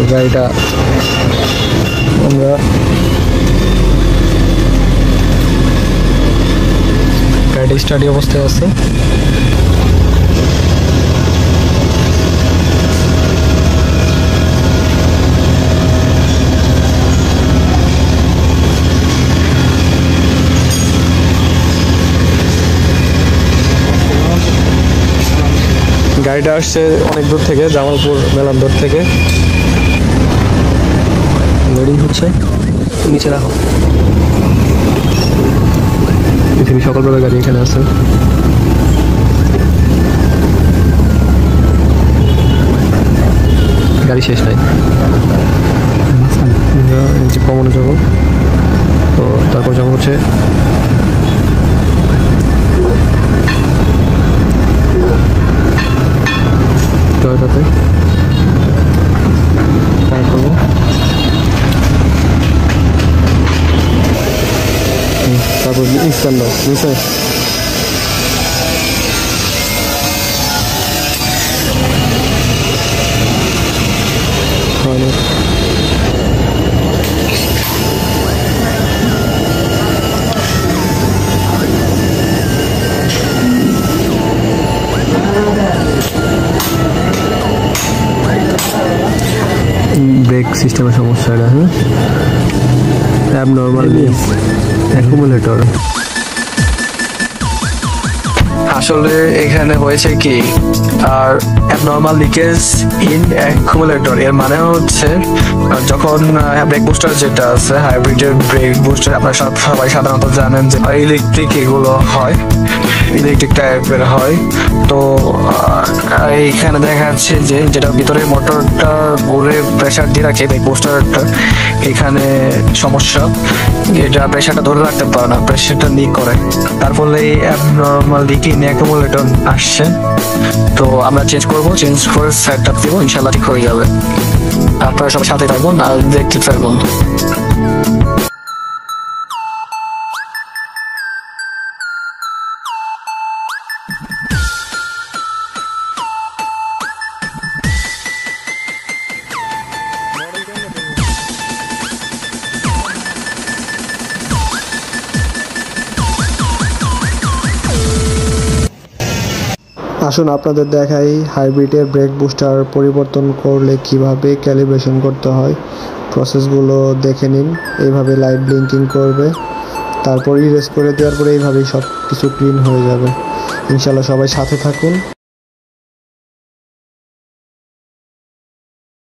গাড়িটা আমরা গাড়িটা স্টাডি অবস্থায় আছে। গাড়িটা আসছে অনেক দূর থেকে, জামালপুর মেলান্দর থেকে। লোডিং হচ্ছে, নিচে রাখো। পৃথিবী সকলভাবে গাড়ি এখানে আছে। গাড়ি শেষ নাই, কমনে যাবো। তো তারপর যাবো হচ্ছে টয়োটাতে ট্রাই করবো। তারপর স্ক্যান দাও নিচে। ব্রেক সিস্টেমের সমস্যা এটা। হ্যাঁ, অ্যাবনর্মাল অ্যাকুমুলেটর। আসলে এখানে হয়েছে কি, আর অ্যাবনর্মাল লিকেজ ইন অ্যাকুমুলেটর এর মানে হচ্ছে যখন ব্রেক বুস্টার যেটা আছে, হাইব্রিডের ব্রেক বুস্টার, আপনারা সবাই সাধারণত জানেন যে ইলেকট্রিক এগুলো হয়, ইলেকট্রিক টাইপের হয়। তো এইখানে দেখা যাচ্ছে যে যেটা ভিতরে মোটরটা ঘুরে প্রেশার দিয়ে রাখে ব্রেক বুস্টারটা, এখানে সমস্যা। এটা প্রেশারটা ধরে রাখতে পারে না, প্রেশারটা লিক করে, তার ফলে অ্যাবনর্মাল লিকিং অ্যাকুমুলেটর আসছে। তো আমরা চেঞ্জ করবো, চেঞ্জ করে সেট আপ দেবো, ইনশাল্লাহ ঠিক হয়ে যাবে। আপনারা সবাই সাথে থাকবেন আর দেখতে থাকবেন। আসুন আপনাদের দেখাই হাইব্রিডের ব্রেক বুস্টার পরিবর্তন করলে কিভাবে ক্যালিব্রেশন করতে হয়। প্রসেসগুলো দেখে নিন। এইভাবে লাইট ব্লিঙ্কিং করবে, তারপর ইরেজ করে দেওয়ার পরে এইভাবেই সব কিছু ক্লিন হয়ে যাবে। ইনশাল্লাহ সবাই সাথে থাকুন।